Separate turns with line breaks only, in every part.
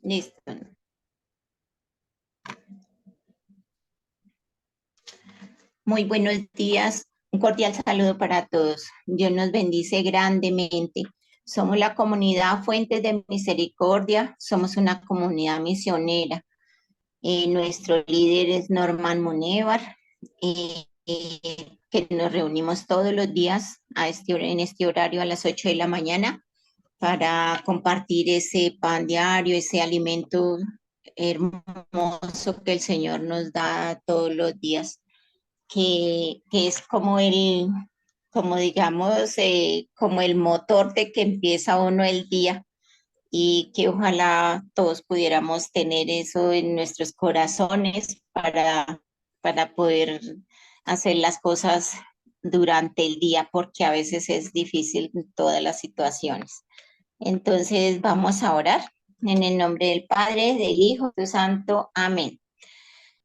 Listo. Muy buenos días. Un cordial saludo para todos. Dios nos bendice grandemente. Somos la comunidad Fuentes de Misericordia. Somos una comunidad misionera. Nuestro líder es Norman Monevar, que nos reunimos todos los días en este horario a las 8 de la mañana para compartir ese pan diario, ese alimento hermoso que el Señor nos da todos los días, que es como como digamos, como el motor de que empieza uno el día y que ojalá todos pudiéramos tener eso en nuestros corazones para poder hacer las cosas durante el día, porque a veces es difícil en todas las situaciones. Entonces vamos a orar en el nombre del Padre, del Hijo, del Santo. Amén.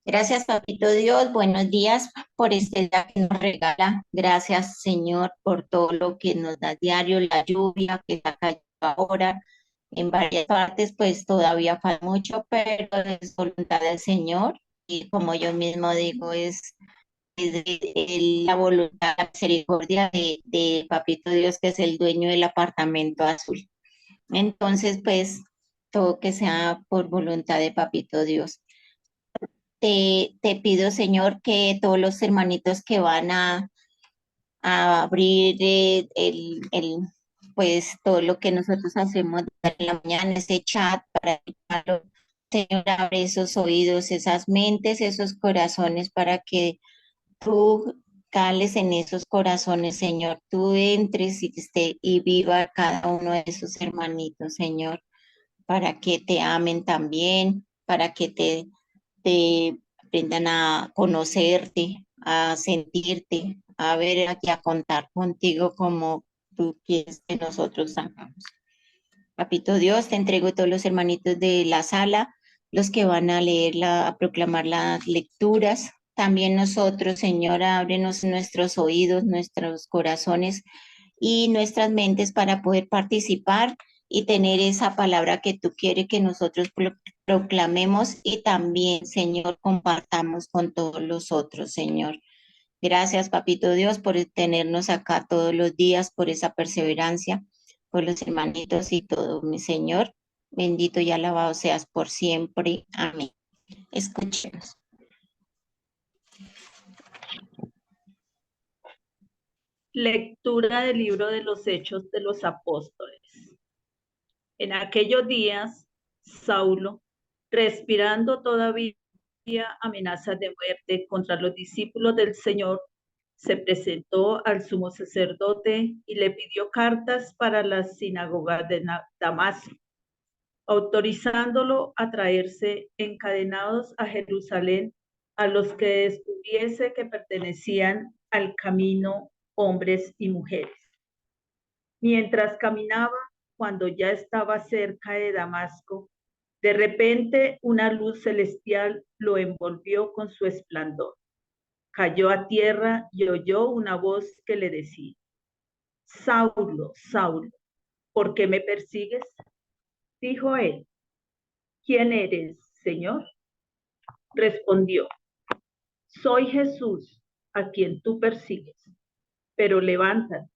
Gracias, Papito Dios. Buenos días por este día que nos regala. Gracias, Señor, por todo lo que nos da diario, la lluvia que está cayendo ahora. En varias partes, pues todavía falta mucho, pero es voluntad del Señor. Y como yo mismo digo, la voluntad, la misericordia de Papito Dios, que es el dueño del apartamento azul. Entonces, pues, todo que sea por voluntad de Papito Dios. Te pido, Señor, que todos los hermanitos que van a abrir pues todo lo que nosotros hacemos en la mañana, ese chat para escucharlo, Señor, abre esos oídos, esas mentes, esos corazones para que tú cales en esos corazones, Señor, tú entres y viva cada uno de esos hermanitos, Señor, para que te amen también, para que te aprendan a conocerte, a sentirte, a ver y a contar contigo como tú quieres que nosotros hagamos. Papito Dios, te entrego todos los hermanitos de la sala, los que van a a proclamar las lecturas. También nosotros, Señor, ábrenos nuestros oídos, nuestros corazones y nuestras mentes para poder participar y tener esa palabra que tú quieres que nosotros proclamemos y también, Señor, compartamos con todos los otros, Señor. Gracias, Papito Dios, por tenernos acá todos los días, por esa perseverancia, por los hermanitos y todo, mi Señor. Bendito y alabado seas por siempre. Amén. Escuchemos.
Lectura del libro de los Hechos de los Apóstoles. En aquellos días, Saulo, respirando todavía amenazas de muerte contra los discípulos del Señor, se presentó al sumo sacerdote y le pidió cartas para las sinagogas de Damasco, autorizándolo a traerse encadenados a Jerusalén a los que descubriese que pertenecían al camino hombres y mujeres. Mientras caminaba, cuando ya estaba cerca de Damasco, de repente una luz celestial lo envolvió con su esplendor. Cayó a tierra y oyó una voz que le decía: Saulo, Saulo, ¿por qué me persigues? Dijo él: ¿Quién eres, Señor? Respondió: Soy Jesús, a quien tú persigues. Pero levántate,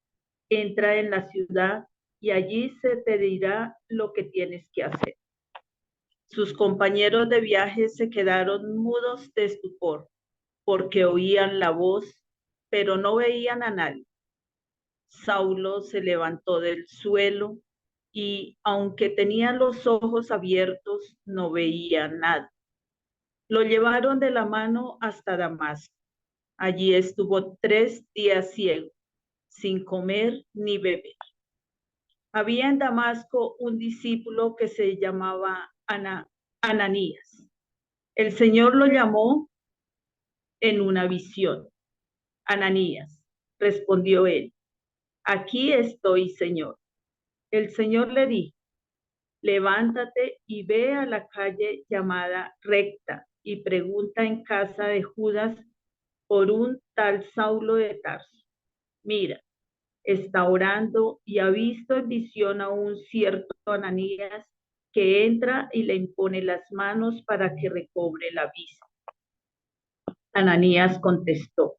entra en la ciudad y allí se te dirá lo que tienes que hacer. Sus compañeros de viaje se quedaron mudos de estupor, porque oían la voz, pero no veían a nadie. Saulo se levantó del suelo y, aunque tenía los ojos abiertos, no veía nada. Lo llevaron de la mano hasta Damasco. Allí estuvo 3 días ciego, sin comer ni beber. Había en Damasco un discípulo que se llamaba Ananías. El Señor lo llamó en una visión. Ananías, respondió él: Aquí estoy, Señor. El Señor le dijo: Levántate y ve a la calle llamada Recta y pregunta en casa de Judas por un tal Saulo de Tarso. Mira, está orando y ha visto en visión a un cierto Ananías que entra y le impone las manos para que recobre la vista. Ananías contestó: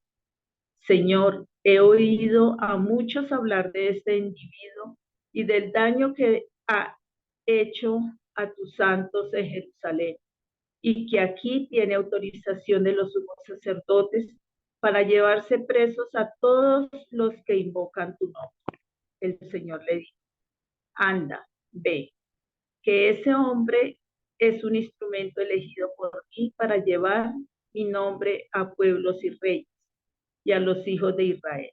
Señor, he oído a muchos hablar de este individuo y del daño que ha hecho a tus santos en Jerusalén, y que aquí tiene autorización de los sumos sacerdotes para llevarse presos a todos los que invocan tu nombre. El Señor le dijo: anda, ve, que ese hombre es un instrumento elegido por mí para llevar mi nombre a pueblos y reyes y a los hijos de Israel.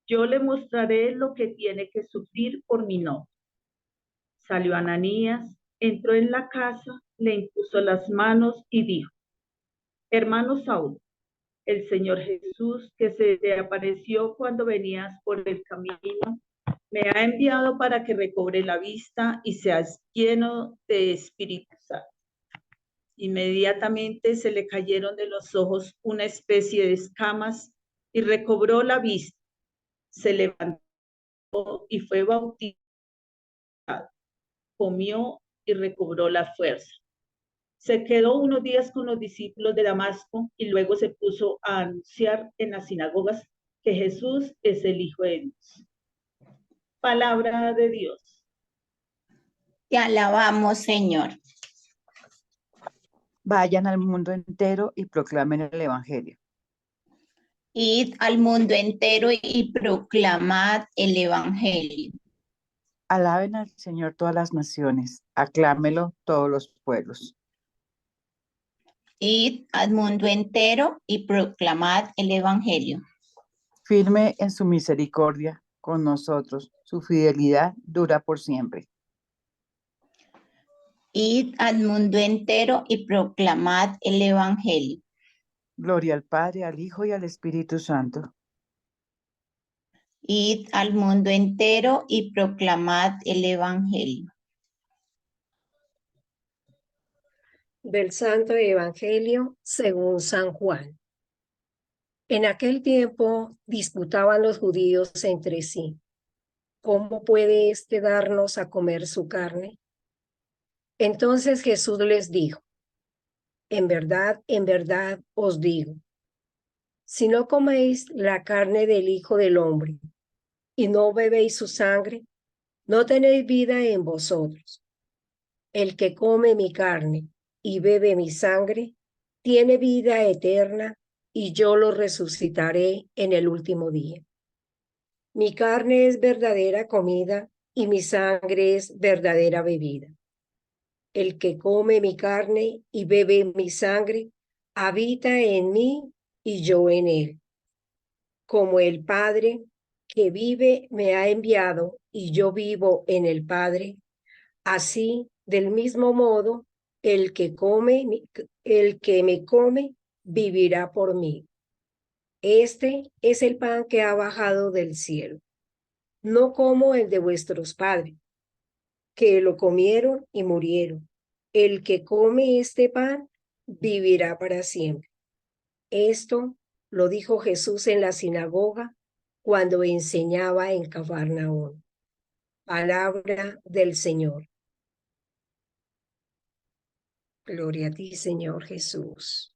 Yo le mostraré lo que tiene que sufrir por mi nombre. Salió Ananías, entró en la casa, le impuso las manos y dijo: Hermano Saulo, el Señor Jesús, que se te apareció cuando venías por el camino, me ha enviado para que recobre la vista y seas lleno de Espíritu Santo. Inmediatamente se le cayeron de los ojos una especie de escamas y recobró la vista. Se levantó y fue bautizado, comió y recobró la fuerza. Se quedó unos días con los discípulos de Damasco y luego se puso a anunciar en las sinagogas que Jesús es el Hijo de Dios. Palabra de Dios.
Te alabamos, Señor.
Vayan al mundo entero y proclamen el Evangelio.
Id al mundo entero y proclamad el Evangelio.
Alaben al Señor todas las naciones, aclámelo todos los pueblos.
Id al mundo entero y proclamad el Evangelio.
Firme en su misericordia con nosotros, su fidelidad dura por siempre.
Id al mundo entero y proclamad el Evangelio.
Gloria al Padre, al Hijo y al Espíritu Santo.
Id al mundo entero y proclamad el Evangelio.
Del Santo Evangelio según San Juan. En aquel tiempo disputaban los judíos entre sí: ¿cómo puede éste darnos a comer su carne? Entonces Jesús les dijo: en verdad os digo, si no coméis la carne del Hijo del Hombre y no bebéis su sangre, no tenéis vida en vosotros. El que come mi carne y bebe mi sangre tiene vida eterna, y yo lo resucitaré en el último día. Mi carne es verdadera comida y mi sangre es verdadera bebida. El que come mi carne y bebe mi sangre habita en mí y yo en él. Como el Padre que vive me ha enviado y yo vivo en el Padre, así, del mismo modo, el que me come vivirá por mí. Este es el pan que ha bajado del cielo, no como el de vuestros padres, que lo comieron y murieron. El que come este pan vivirá para siempre. Esto lo dijo Jesús en la sinagoga cuando enseñaba en Cafarnaúm. Palabra del Señor. Gloria a ti, Señor Jesús.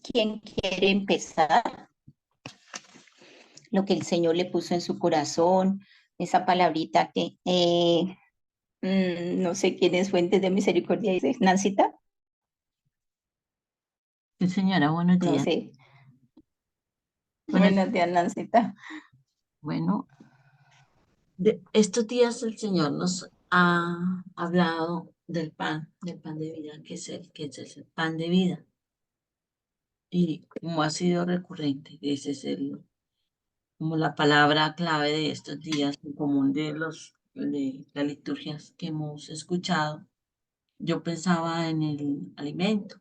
¿Quién quiere empezar? lo que el Señor le puso en su corazón, esa palabrita que no sé quién es Fuentes de Misericordia, dice Nancita,
Sí, señora, buenos
no
días.
sé.
Buenos-
Buenos días, Nancita.
Bueno, de estos días el Señor nos ha hablado del pan de vida, que es el pan de vida. Y como ha sido recurrente, ese es como la palabra clave de estos días, en común de las liturgias que hemos escuchado. Yo pensaba en el alimento,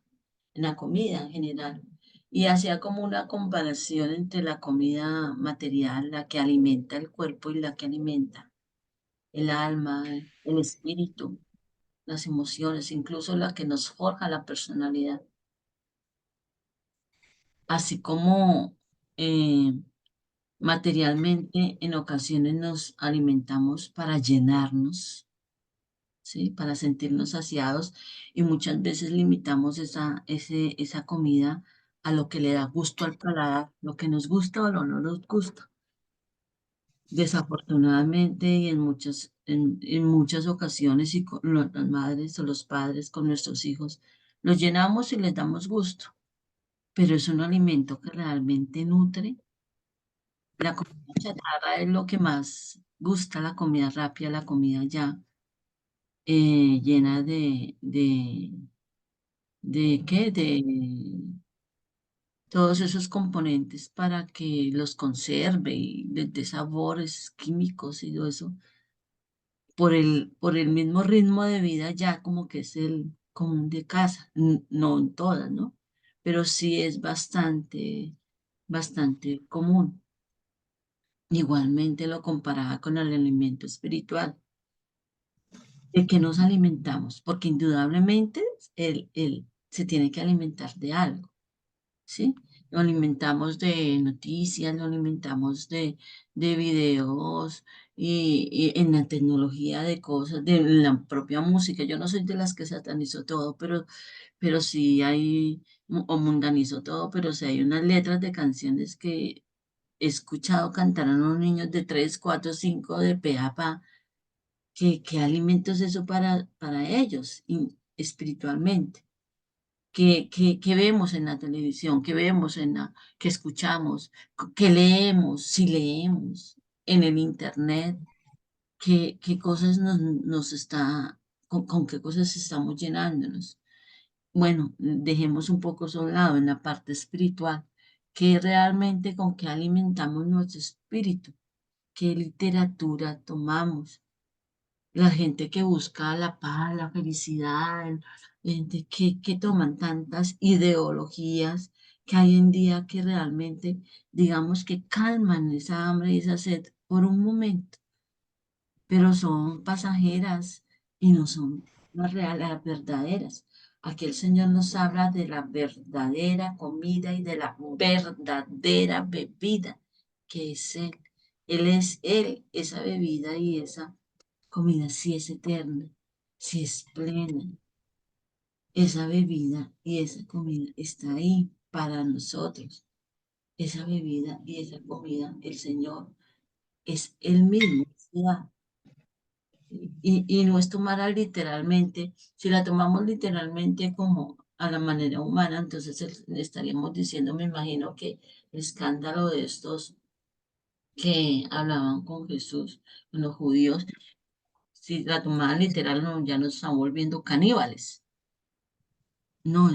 en la comida en general, y hacía como una comparación entre la comida material, la que alimenta el cuerpo y la que alimenta el alma, el espíritu, las emociones, incluso la que nos forja la personalidad. Así como materialmente en ocasiones nos alimentamos para llenarnos, ¿sí? Para sentirnos saciados y muchas veces limitamos esa comida a lo que le da gusto al paladar, lo que nos gusta o no nos gusta. Desafortunadamente y en muchas ocasiones y con las madres o los padres con nuestros hijos, los llenamos y les damos gusto, pero es un alimento que realmente nutre. La comida chatarra es lo que más gusta, la comida rápida, la comida ya llena ¿de qué? De todos esos componentes para que los conserve y les dé sabores químicos y todo eso, por el mismo ritmo de vida ya como que es el común de casa, no en todas, ¿no? Pero sí es bastante común. Igualmente lo comparaba con el alimento espiritual. ¿De qué nos alimentamos? Porque indudablemente él se tiene que alimentar de algo. ¿Sí? Lo alimentamos de noticias, lo alimentamos de videos y en la tecnología de cosas, de la propia música. Yo no soy de las que satanizo todo, pero sí hay, o mundanizo todo, pero sí hay unas letras de canciones que he escuchado cantar a unos niños de 3 4 5 de pe a pa. ¿Qué alimento es eso para ellos espiritualmente? Que vemos en la televisión, que vemos que escuchamos, que leemos, si leemos en el internet, qué cosas nos está, con qué cosas estamos llenándonos. Bueno, dejemos un poco eso a un lado en la parte espiritual, que realmente con qué alimentamos nuestro espíritu, qué literatura tomamos, la gente que busca la paz, la felicidad, gente que toman tantas ideologías que hay en día que realmente, digamos que calman esa hambre y esa sed por un momento, pero son pasajeras y no son las reales, las verdaderas. Aquí el Señor nos habla de la verdadera comida y de la verdadera bebida, que es Él. Él es Él, esa bebida y esa comida si es eterna, si es plena. Esa bebida y esa comida está ahí para nosotros. Esa bebida y esa comida, el Señor es el mismo. Se da. Y no es tomarla literalmente. Si la tomamos literalmente como a la manera humana, entonces le estaríamos diciendo, me imagino que el escándalo de estos que hablaban con Jesús, con los judíos, si la tomaban literal, no, ya nos están volviendo caníbales. No,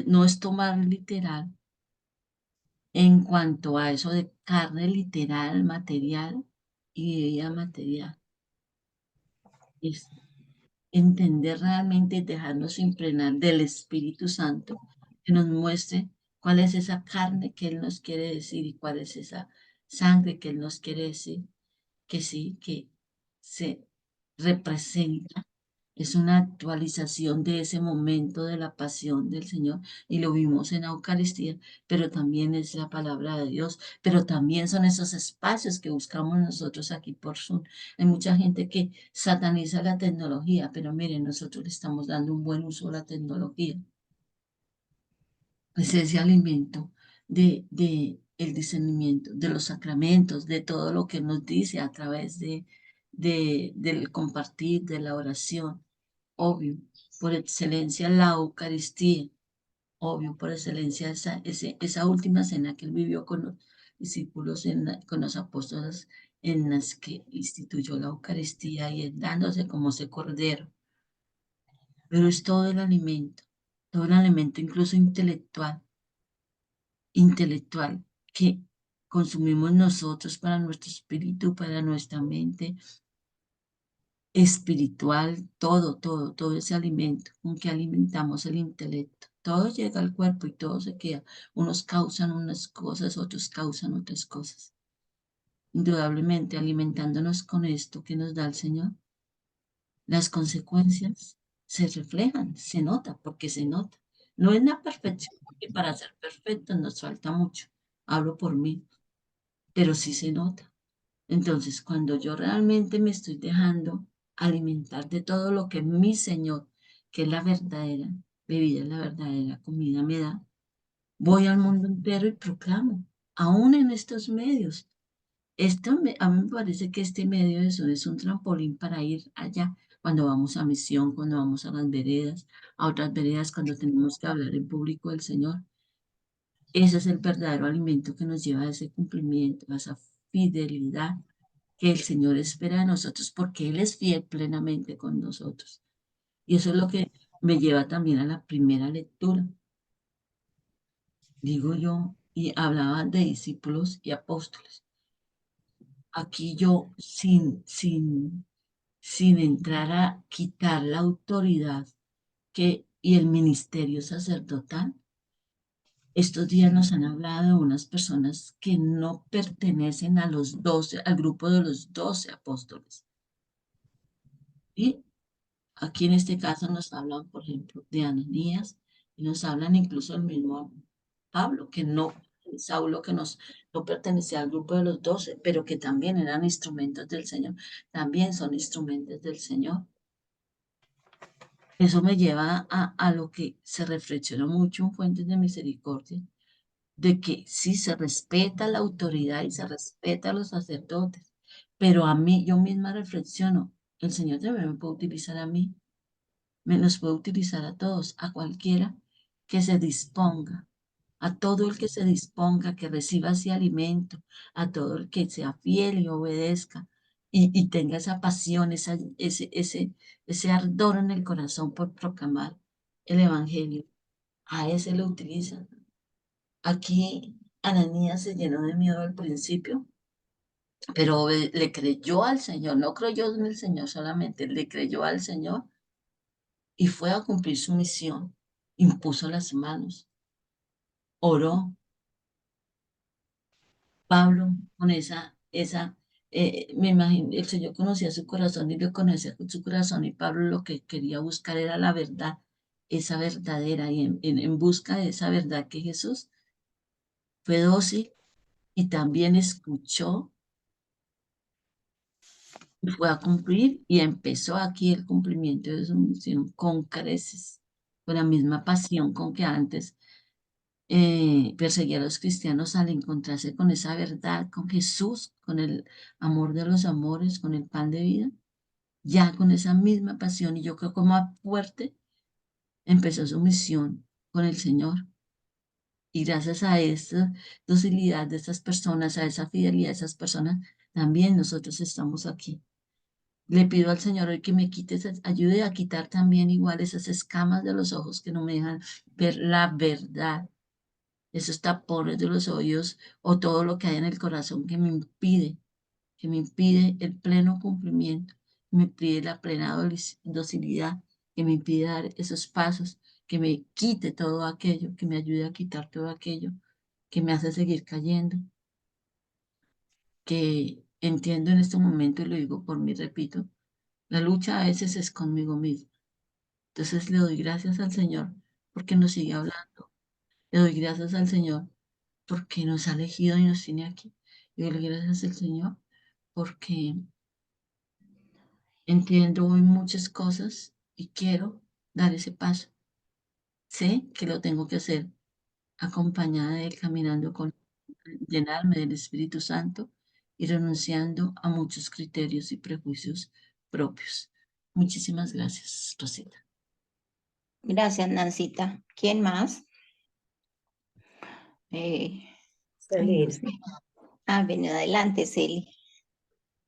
no es tomar literal en cuanto a eso de carne literal, material y bebida material. Es entender realmente, dejarnos impregnar del Espíritu Santo, que nos muestre cuál es esa carne que Él nos quiere decir y cuál es esa sangre que Él nos quiere decir, que sí, que se representa. Es una actualización de ese momento de la pasión del Señor y lo vimos en la Eucaristía, pero también es la palabra de Dios, pero también son esos espacios que buscamos nosotros aquí por Zoom. Hay mucha gente que sataniza la tecnología, pero miren, nosotros le estamos dando un buen uso a la tecnología. Es ese alimento el discernimiento de los sacramentos, de todo lo que nos dice a través del compartir, de la oración. Obvio, por excelencia la Eucaristía, obvio, por excelencia esa última cena que él vivió con los discípulos, con los apóstoles, en las que instituyó la Eucaristía y él dándose como ese cordero. Pero es todo el alimento incluso intelectual que consumimos nosotros para nuestro espíritu, para nuestra mente espiritual, todo ese alimento con que alimentamos el intelecto. Todo llega al cuerpo y todo se queda. Unos causan unas cosas, otros causan otras cosas. Indudablemente, alimentándonos con esto que nos da el Señor, las consecuencias se reflejan, se nota, porque se nota. No es la perfección, porque para ser perfectos nos falta mucho. Hablo por mí, pero sí se nota. Entonces, cuando yo realmente me estoy dejando alimentar de todo lo que mi Señor, que es la verdadera bebida, la verdadera comida me da, voy al mundo entero y proclamo, aún en estos medios. A mí me parece que este medio es un trampolín para ir allá, cuando vamos a misión, cuando vamos a las veredas, a otras veredas, cuando tenemos que hablar en público del Señor. Ese es el verdadero alimento que nos lleva a ese cumplimiento, a esa fidelidad que el Señor espera de nosotros, porque Él es fiel plenamente con nosotros. Y eso es lo que me lleva también a la primera lectura. Digo yo, y hablaba de discípulos y apóstoles. Aquí yo, sin entrar a quitar la autoridad y el ministerio sacerdotal, estos días nos han hablado de unas personas que no pertenecen a los 12, al grupo de los 12 apóstoles. Y aquí en este caso nos hablan, por ejemplo, de Ananías y nos hablan incluso del mismo Pablo, Saulo, no pertenecía al grupo de los 12, pero que también eran instrumentos del Señor, también son instrumentos del Señor. Eso me lleva a lo que se reflexiona mucho en Fuentes de Misericordia, de que sí se respeta la autoridad y se respeta a los sacerdotes, pero a mí, yo misma reflexiono, el Señor también me puede utilizar a mí, me nos puede utilizar a todos, a cualquiera que se disponga, a todo el que se disponga, que reciba ese alimento, a todo el que sea fiel y obedezca y tenga esa pasión, ese ardor en el corazón por proclamar el Evangelio. A ese lo utilizan. Aquí Ananías se llenó de miedo al principio, pero le creyó al Señor, no creyó en el Señor solamente, le creyó al Señor y fue a cumplir su misión. Impuso las manos, oró. Pablo, con me imagino, el Señor conocía su corazón y lo conocía con su corazón y Pablo lo que quería buscar era la verdad, esa verdadera, y en busca de esa verdad que Jesús fue dócil y también escuchó y fue a cumplir y empezó aquí el cumplimiento de su misión con creces, con la misma pasión con que antes perseguía a los cristianos al encontrarse con esa verdad, con Jesús, con el amor de los amores, con el pan de vida, ya con esa misma pasión y yo creo que más fuerte empezó su misión con el Señor. Y gracias a esa docilidad de esas personas, a esa fidelidad de esas personas, también nosotros estamos aquí. Le pido al Señor hoy que me quite, ayude a quitar también igual esas escamas de los ojos que no me dejan ver la verdad, esos tapones de los oídos o todo lo que hay en el corazón que me impide el pleno cumplimiento, que me impide la plena docilidad, que me impide dar esos pasos, que me quite todo aquello, que me ayude a quitar todo aquello que me hace seguir cayendo, que entiendo en este momento y lo digo por mí, repito, la lucha a veces es conmigo mismo. Entonces le doy gracias al Señor porque nos sigue hablando. Le doy gracias al Señor porque nos ha elegido y nos tiene aquí. Le doy gracias al Señor porque entiendo hoy muchas cosas y quiero dar ese paso. Sé que lo tengo que hacer acompañada de él, caminando con él. llenarme del Espíritu Santo y renunciando a muchos criterios y prejuicios propios. Muchísimas gracias, Rosita.
Gracias, Nancita. ¿Quién más? Ay, no
Celina.
sé. Bueno, adelante, Celi.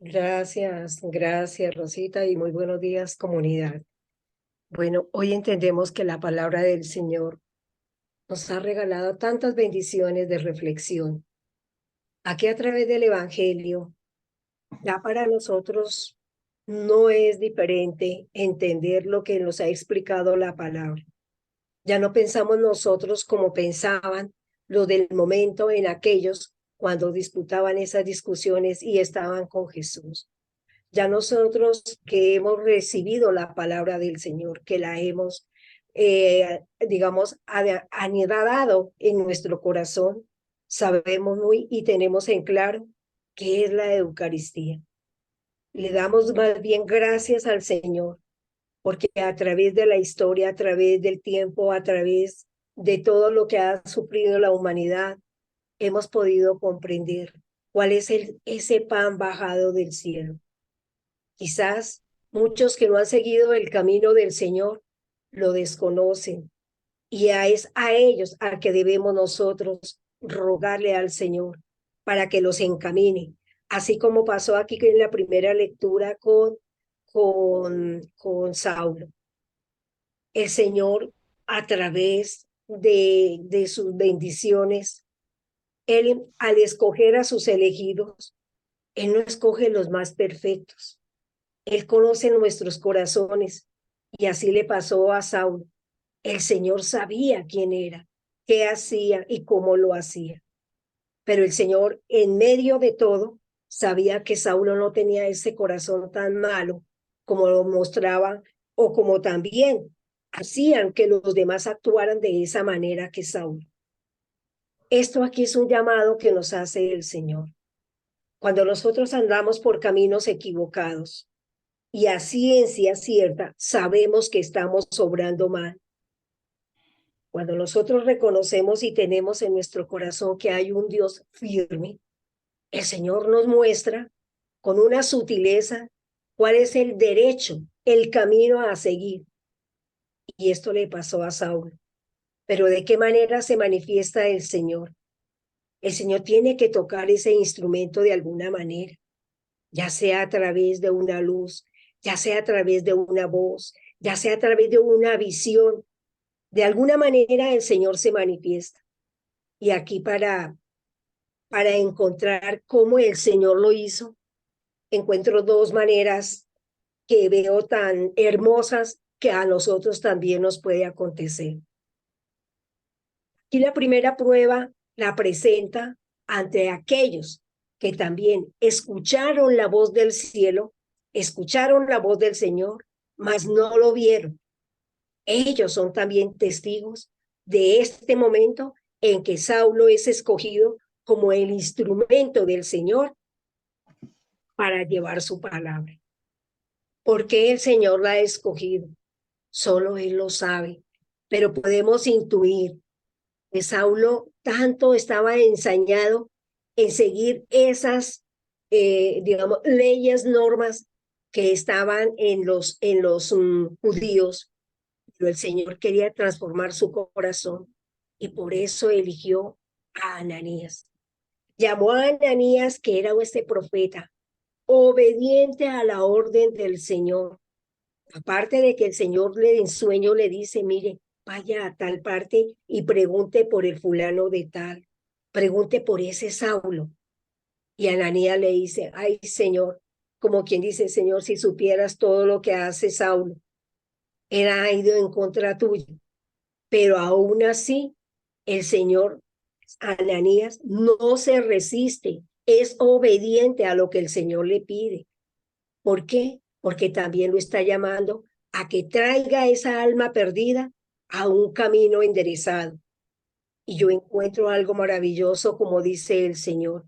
Gracias, gracias, Rosita, y muy buenos días, comunidad. Bueno, hoy entendemos que la palabra del Señor nos ha regalado tantas bendiciones de reflexión. Aquí a través del Evangelio, ya para nosotros no es diferente entender lo que nos ha explicado la palabra. Ya no pensamos nosotros como pensaban los del momento en aquellos cuando disputaban esas discusiones y estaban con Jesús. Ya nosotros que hemos recibido la palabra del Señor, que la hemos, digamos, anidado en nuestro corazón, sabemos muy y tenemos en claro qué es la Eucaristía. Le damos más bien gracias al Señor, porque a través de la historia, a través del tiempo, a través de todo lo que ha sufrido la humanidad, hemos podido comprender cuál es ese pan bajado del cielo. Quizás muchos que no han seguido el camino del Señor lo desconocen y es a ellos a que debemos nosotros rogarle al Señor para que los encamine, así como pasó aquí en la primera lectura con Saulo. El Señor, a través de sus bendiciones, Él al escoger a sus elegidos, Él no escoge los más perfectos. Él conoce nuestros corazones y así le pasó a Saulo. El Señor sabía quién era, qué hacía y cómo lo hacía. Pero el Señor, en medio de todo, sabía que Saulo no tenía ese corazón tan malo como lo mostraba o como también hacían que los demás actuaran de esa manera que Saulo. Esto aquí es un llamado que nos hace el Señor. Cuando nosotros andamos por caminos equivocados y a ciencia cierta sabemos que estamos obrando mal, cuando nosotros reconocemos y tenemos en nuestro corazón que hay un Dios firme, el Señor nos muestra con una sutileza cuál es el derecho, el camino a seguir. Y esto le pasó a Saulo. Pero ¿de qué manera se manifiesta el Señor? El Señor tiene que tocar ese instrumento de alguna manera, ya sea a través de una luz, ya sea a través de una voz, ya sea a través de una visión. De alguna manera el Señor se manifiesta. Y aquí para encontrar cómo el Señor lo hizo, encuentro dos maneras que veo tan hermosas que a nosotros también nos puede acontecer. Aquí la primera prueba la presenta ante aquellos que también escucharon la voz del cielo, escucharon la voz del Señor, mas no lo vieron. Ellos son también testigos de este momento en que Saulo es escogido como el instrumento del Señor para llevar su palabra. ¿Por qué el Señor la ha escogido? Solo Él lo sabe, pero podemos intuir que Saulo tanto estaba ensañado en seguir esas, digamos, leyes, normas que estaban en los judíos, pero el Señor quería transformar su corazón y por eso eligió a Ananías. Llamó a Ananías, que era este profeta, obediente a la orden del Señor. Aparte de que el Señor en sueño le dice, mire, vaya a tal parte y pregunte por el fulano de tal, pregunte por ese Saulo. Y Ananías le dice, ay Señor, como quien dice, Señor, si supieras todo lo que hace Saulo, él ha ido en contra tuyo. Pero aún así, el Señor, Ananías, no se resiste, es obediente a lo que el Señor le pide. ¿Por qué? Porque también lo está llamando a que traiga esa alma perdida a un camino enderezado. Y yo encuentro algo maravilloso, como dice el Señor,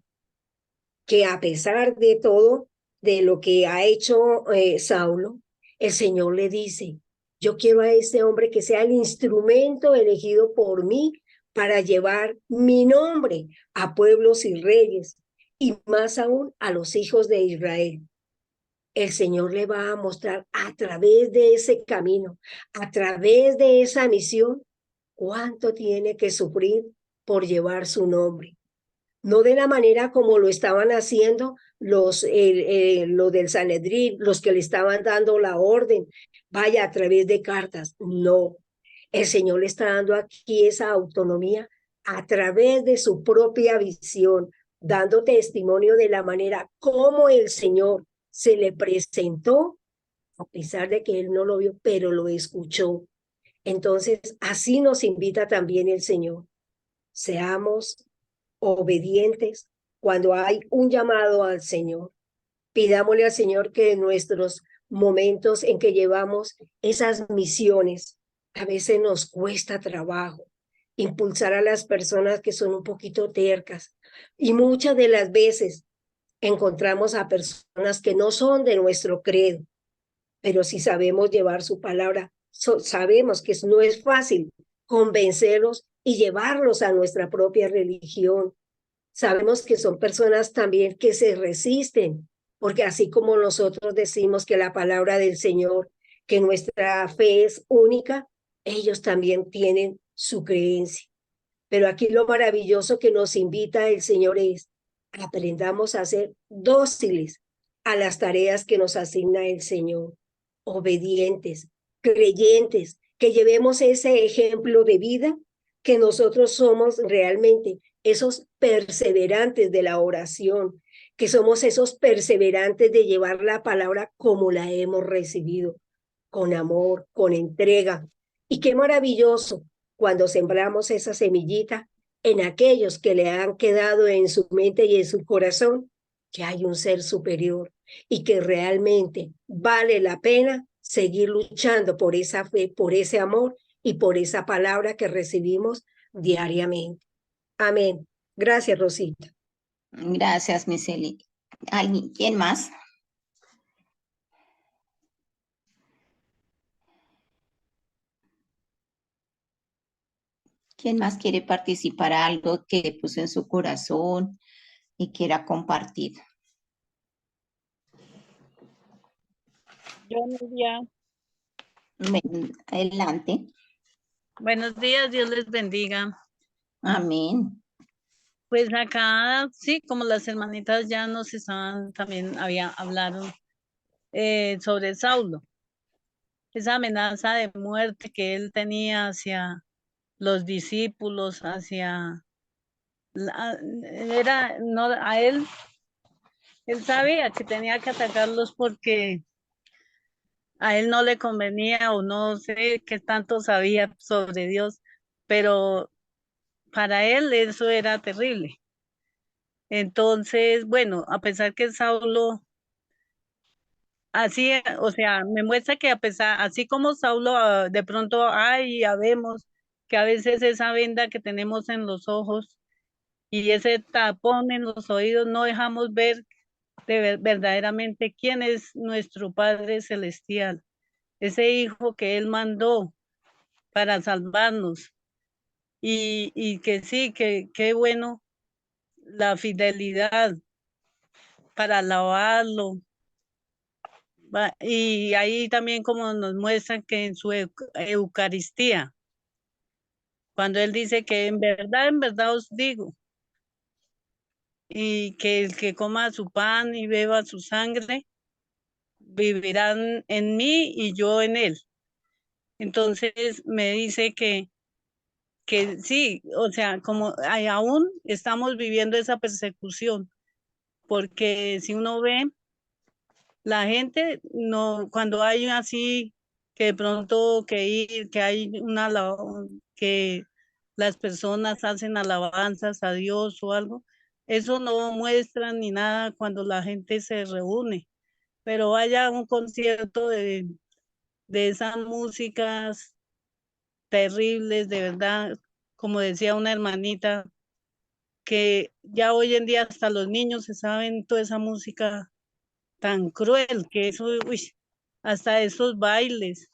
que a pesar de todo, de lo que ha hecho Saulo, el Señor le dice, yo quiero a ese hombre que sea el instrumento elegido por mí para llevar mi nombre a pueblos y reyes, y más aún a los hijos de Israel. El Señor le va a mostrar a través de ese camino, a través de esa misión, cuánto tiene que sufrir por llevar su nombre. No de la manera como lo estaban haciendo los del Sanedrín, los que le estaban dando la orden, vaya a través de cartas. No, el Señor le está dando aquí esa autonomía a través de su propia visión, dando testimonio de la manera como el Señor se le presentó, a pesar de que él no lo vio, pero lo escuchó. Entonces, así nos invita también el Señor. Seamos obedientes cuando hay un llamado al Señor. Pidámosle al Señor que en nuestros momentos en que llevamos esas misiones, a veces nos cuesta trabajo impulsar a las personas que son un poquito tercas. Y muchas de las veces encontramos a personas que no son de nuestro credo, pero si sabemos llevar su palabra, sabemos que no es fácil convencerlos y llevarlos a nuestra propia religión. Sabemos que son personas también que se resisten, porque así como nosotros decimos que la palabra del Señor, que nuestra fe es única, ellos también tienen su creencia. Pero aquí lo maravilloso que nos invita el Señor es aprendamos a ser dóciles a las tareas que nos asigna el Señor, obedientes, creyentes, que llevemos ese ejemplo de vida, que nosotros somos realmente esos perseverantes de la oración, que somos esos perseverantes de llevar la palabra como la hemos recibido, con amor, con entrega. Y qué maravilloso cuando sembramos esa semillita en aquellos que le han quedado en su mente y en su corazón, que hay un ser superior y que realmente vale la pena seguir luchando por esa fe, por ese amor y por esa palabra que recibimos diariamente. Amén. Gracias, Rosita.
Gracias, Miseli. ¿Alguien? ¿Quién más? ¿Quién más quiere participar a algo que puso en su corazón y quiera compartir?
Yo, Nidia.
Adelante.
Buenos días, Dios les bendiga.
Amén.
Pues acá, sí, como las hermanitas ya nos estaban, también hablaron sobre Saulo, esa amenaza de muerte que él tenía hacia los discípulos, no, a él sabía que tenía que atacarlos porque a él no le convenía o no sé qué tanto sabía sobre Dios, pero para él eso era terrible. Entonces, bueno, a pesar que Saulo, así, o sea, me muestra que a pesar, así como Saulo, de pronto hay, ya vemos que a veces esa venda que tenemos en los ojos y ese tapón en los oídos no dejamos ver verdaderamente quién es nuestro Padre Celestial, ese Hijo que Él mandó para salvarnos. Y que sí, que qué bueno la fidelidad para alabarlo. Y ahí también como nos muestran que en su Eucaristía, cuando Él dice que en verdad os digo, y que el que coma su pan y beba su sangre, vivirán en mí y yo en él. Entonces me dice que sí, o sea, como aún estamos viviendo esa persecución, porque si uno ve, la gente no, cuando hay así, que de pronto que hay que las personas hacen alabanzas a Dios o algo, eso no muestran ni nada cuando la gente se reúne, pero vaya a un concierto de esas músicas terribles, de verdad, como decía una hermanita, que ya hoy en día hasta los niños se saben toda esa música tan cruel, que eso, uy, hasta esos bailes.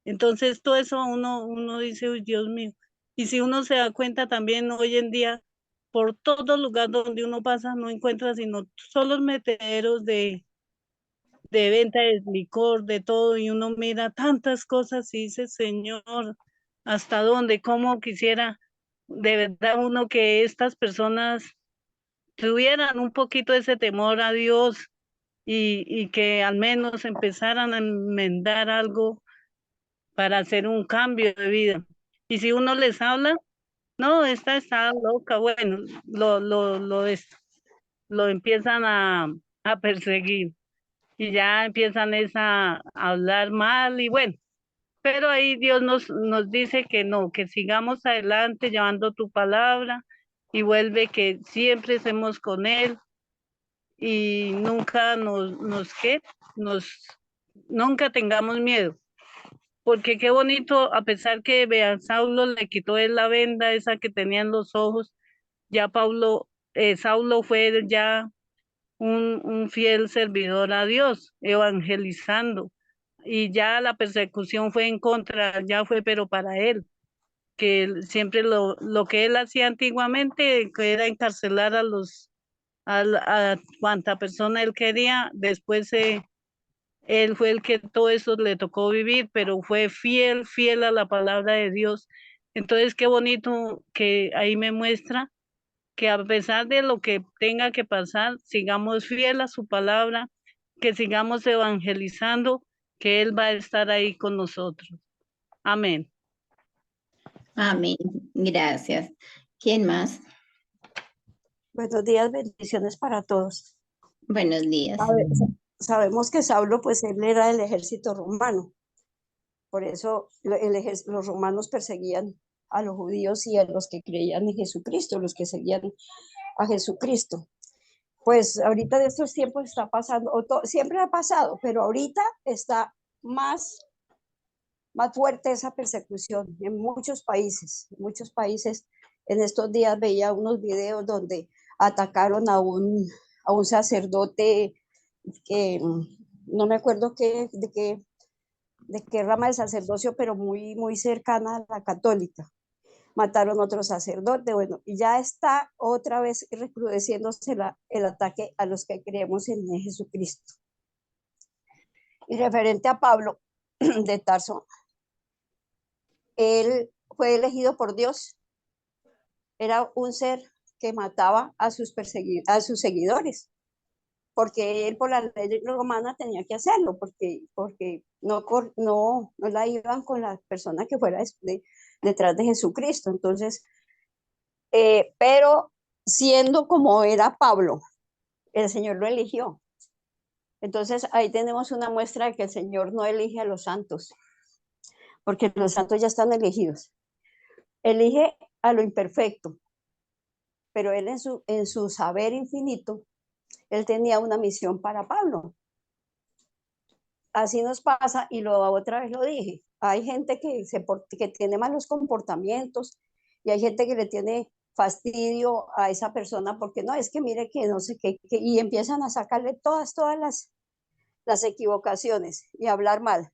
Entonces todo eso uno dice, uy, Dios mío, Y si uno se da cuenta también hoy en día, por todo lugar donde uno pasa, no encuentra sino solo meteros de venta de licor, de todo, y uno mira tantas cosas y dice, Señor, ¿hasta dónde? ¿Cómo quisiera de verdad uno que estas personas tuvieran un poquito ese temor a Dios y que al menos empezaran a enmendar algo para hacer un cambio de vida? Y si uno les habla, no, esta está loca, bueno, lo empiezan a perseguir y ya empiezan a hablar mal y bueno, pero ahí Dios nos dice que no, que sigamos adelante llevando tu palabra y vuelve que siempre estemos con Él y nunca ¿qué? Nos, nunca tengamos miedo. Porque qué bonito, a pesar que vean, Saulo le quitó él la venda esa que tenía en los ojos, ya Saulo fue ya un fiel servidor a Dios, evangelizando, y ya la persecución fue en contra, ya fue pero para él, que siempre lo que él hacía antiguamente, que era encarcelar a cuanta persona él quería, después él fue el que todo eso le tocó vivir, pero fue fiel a la palabra de Dios. Entonces, qué bonito que ahí me muestra que a pesar de lo que tenga que pasar, sigamos fiel a su palabra, que sigamos evangelizando, que Él va a estar ahí con nosotros. Amén.
Amén. Gracias. ¿Quién más?
Buenos días, bendiciones para todos.
Buenos días.
Sabemos que Saulo, pues él era del ejército romano. Por eso los romanos perseguían a los judíos y a los que creían en Jesucristo, los que seguían a Jesucristo. Pues ahorita de estos tiempos está pasando, siempre ha pasado, pero ahorita está más fuerte esa persecución en muchos países. En muchos países, en estos días veía unos videos donde atacaron a un sacerdote que no me acuerdo de qué rama del sacerdocio, pero muy cercana a la católica. Mataron otro sacerdote, bueno, y ya está otra vez recrudeciéndose el ataque a los que creemos en Jesucristo. Y referente a Pablo de Tarso, él fue elegido por Dios, era un ser que mataba a sus seguidores, porque él por la ley romana tenía que hacerlo, porque no la iban con la persona que fuera detrás de Jesucristo. Entonces, pero siendo como era Pablo, el Señor lo eligió. Entonces ahí tenemos una muestra de que el Señor no elige a los santos, porque los santos ya están elegidos. Elige a lo imperfecto, pero él en su saber infinito, él tenía una misión para Pablo. Así nos pasa, y otra vez lo dije, hay gente que tiene malos comportamientos y hay gente que le tiene fastidio a esa persona porque no, es que mire que no sé qué, y empiezan a sacarle todas las equivocaciones y hablar mal.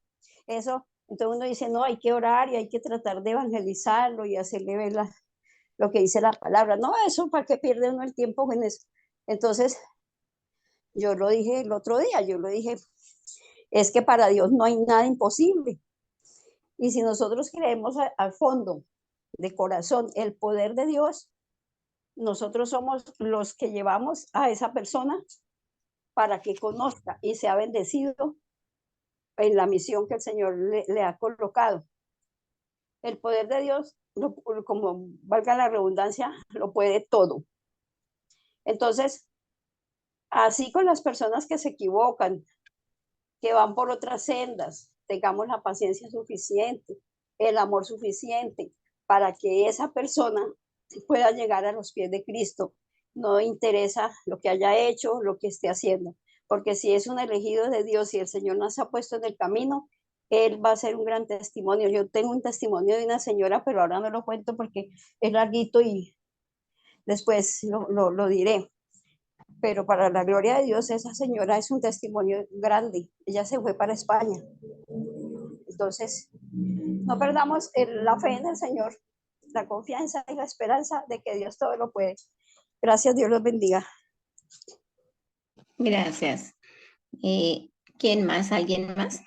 Eso, entonces uno dice, no, hay que orar y hay que tratar de evangelizarlo y hacerle ver lo que dice la palabra. No, eso, ¿para qué pierde uno el tiempo en eso? Entonces, yo lo dije el otro día, yo lo dije, es que para Dios no hay nada imposible. Y si nosotros creemos al fondo, de corazón, el poder de Dios, nosotros somos los que llevamos a esa persona para que conozca y sea bendecido en la misión que el Señor le ha colocado. El poder de Dios, como valga la redundancia, lo puede todo. Entonces, así con las personas que se equivocan, que van por otras sendas, tengamos la paciencia suficiente, el amor suficiente para que esa persona pueda llegar a los pies de Cristo. No interesa lo que haya hecho, lo que esté haciendo, porque si es un elegido de Dios y el Señor nos ha puesto en el camino, Él va a ser un gran testimonio. Yo tengo un testimonio de una señora, pero ahora no lo cuento porque es larguito y después lo diré. Pero para la gloria de Dios, esa señora es un testimonio grande. Ella se fue para España. Entonces, no perdamos la fe en el Señor. la confianza y la esperanza de que Dios todo lo puede. Gracias, Dios los bendiga.
Gracias. ¿Quién más? ¿Alguien más?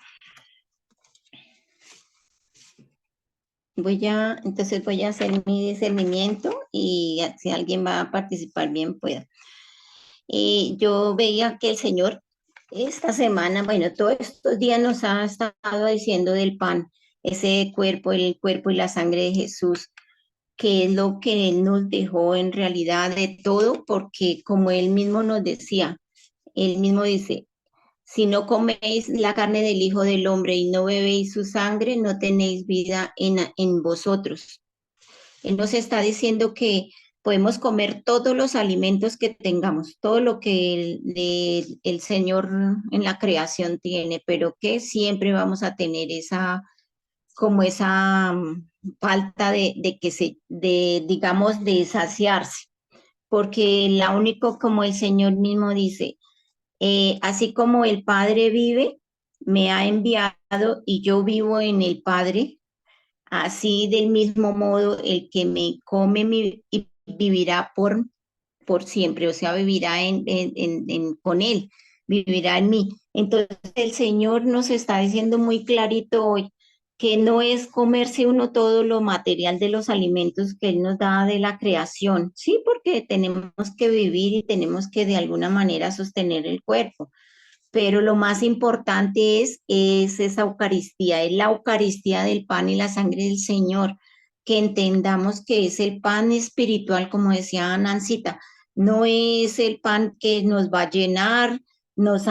Entonces voy a hacer mi discernimiento y si alguien va a participar bien, pueda. Yo veía que el Señor esta semana, bueno, todos estos días nos ha estado diciendo del pan, ese cuerpo, el cuerpo y la sangre de Jesús, que es lo que Él nos dejó en realidad de todo, porque como Él mismo nos decía, Él mismo dice, si no coméis la carne del Hijo del Hombre y no bebéis su sangre, no tenéis vida en vosotros. Él nos está diciendo que podemos comer todos los alimentos que tengamos, todo lo que el Señor en la creación tiene, pero que siempre vamos a tener como esa falta digamos, de saciarse, porque la único, como el Señor mismo dice, así como el Padre vive, me ha enviado y yo vivo en el Padre, así del mismo modo el que me come y vivirá por siempre, o sea, vivirá con Él, vivirá en mí. Entonces el Señor nos está diciendo muy clarito hoy que no es comerse uno todo lo material de los alimentos que Él nos da de la creación, sí, porque tenemos que vivir y tenemos que de alguna manera sostener el cuerpo, pero lo más importante es esa Eucaristía, es la Eucaristía del pan y la sangre del Señor, que entendamos que es el pan espiritual, como decía Nancita, no es el pan que nos va a llenar, nos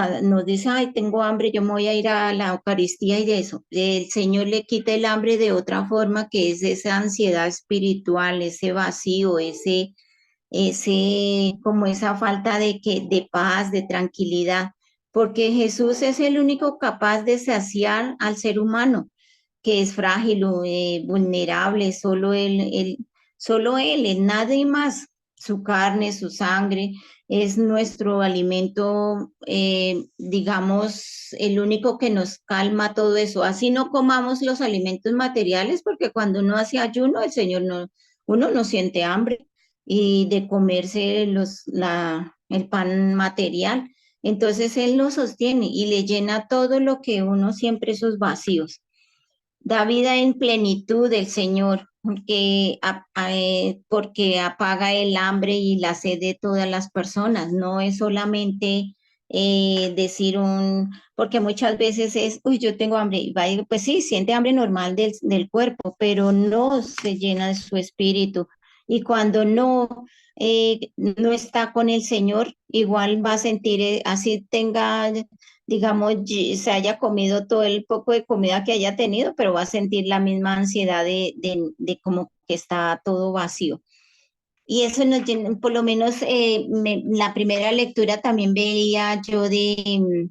dice, ay, tengo hambre, yo me voy a ir a la Eucaristía y de eso. El Señor le quita el hambre de otra forma, que es esa ansiedad espiritual, ese vacío, como esa falta de paz, de tranquilidad, porque Jesús es el único capaz de saciar al ser humano, que es frágil, vulnerable, solo él, nadie más. Su carne, su sangre, es nuestro alimento, digamos, el único que nos calma todo eso. Así no comamos los alimentos materiales, porque cuando uno hace ayuno, uno no siente hambre y de comerse el pan material. Entonces Él lo sostiene y le llena todo lo que uno siempre esos vacíos. Da vida en plenitud el Señor, porque apaga el hambre y la sed de todas las personas. No es solamente porque muchas veces es, uy, yo tengo hambre, y va, pues sí, siente hambre normal del cuerpo, pero no se llena de su espíritu. Y cuando no está con el Señor, igual va a sentir, así tenga, digamos, se haya comido todo el poco de comida que haya tenido, pero va a sentir la misma ansiedad de como que está todo vacío. Y eso nos llena, por lo menos la primera lectura también veía yo de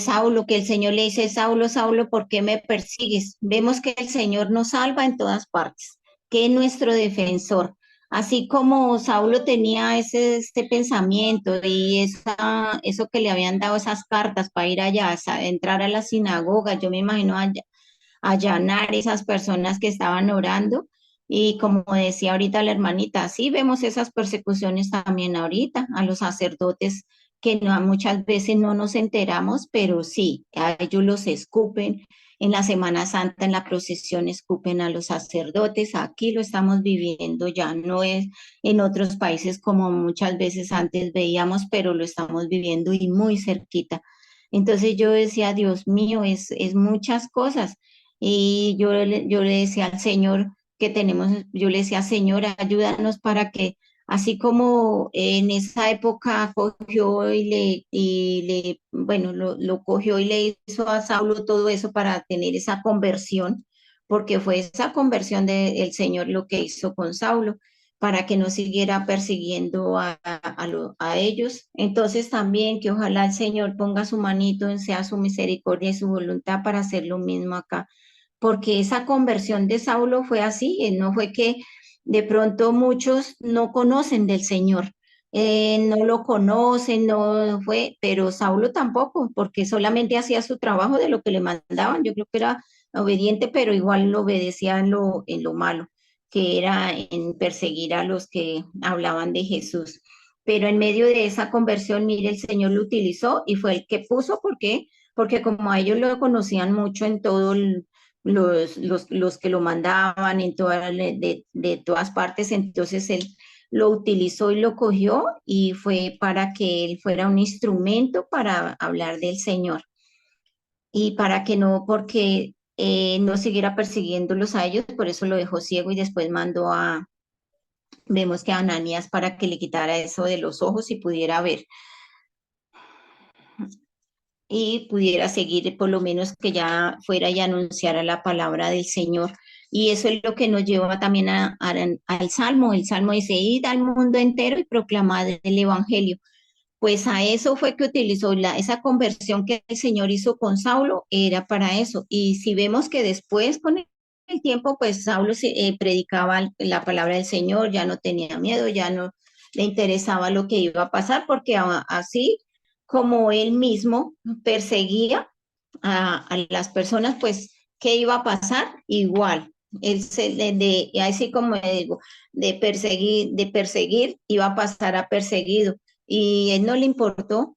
Saulo, que el Señor le dice, Saulo, Saulo, ¿por qué me persigues? Vemos que el Señor nos salva en todas partes, que es nuestro defensor. Así como Saulo tenía este pensamiento y eso que le habían dado esas cartas para ir allá, entrar a la sinagoga, yo me imagino allanar esas personas que estaban orando. Y como decía ahorita la hermanita, sí vemos esas persecuciones también ahorita a los sacerdotes que muchas veces no nos enteramos, pero sí, a ellos los escupen. En la Semana Santa, en la procesión, escupen a los sacerdotes. Aquí lo estamos viviendo ya, no es en otros países como muchas veces antes veíamos, pero lo estamos viviendo y muy cerquita. Entonces yo decía, Dios mío, es muchas cosas. Y yo le decía al Señor yo le decía, Señor, ayúdanos para que, así como en esa época cogió bueno, lo cogió y le hizo a Saulo todo eso para tener esa conversión, porque fue esa conversión del Señor lo que hizo con Saulo, para que no siguiera persiguiendo a ellos. Entonces también que ojalá el Señor ponga su manito en sea su misericordia y su voluntad para hacer lo mismo acá, porque esa conversión de Saulo fue así, no fue que de pronto muchos no conocen del Señor, no lo conocen, no fue, pero Saulo tampoco, porque solamente hacía su trabajo de lo que le mandaban, yo creo que era obediente, pero igual lo obedecía en lo malo. que era en perseguir a los que hablaban de Jesús. Pero en medio de esa conversión, mire, el Señor lo utilizó y fue el que puso, ¿por qué? Porque como a ellos lo conocían mucho en todos los que lo mandaban, en de todas partes, entonces él lo utilizó y lo cogió y fue para que él fuera un instrumento para hablar del Señor y para que no, porque no siguiera persiguiéndolos a ellos, por eso lo dejó ciego y después mandó vemos que a Ananías para que le quitara eso de los ojos y pudiera ver y pudiera seguir, por lo menos que ya fuera y anunciara la palabra del Señor. Y eso es lo que nos lleva también al Salmo. El Salmo dice, id al mundo entero y proclamad el Evangelio. Pues a eso fue que utilizó esa conversión que el Señor hizo con Saulo, era para eso. Y si vemos que después con el tiempo, pues Saulo predicaba la palabra del Señor, ya no tenía miedo, ya no le interesaba lo que iba a pasar, porque así como él mismo perseguía a las personas, pues, ¿qué iba a pasar? Igual. Así como digo, de perseguir, iba a pasar a perseguido y él no le importó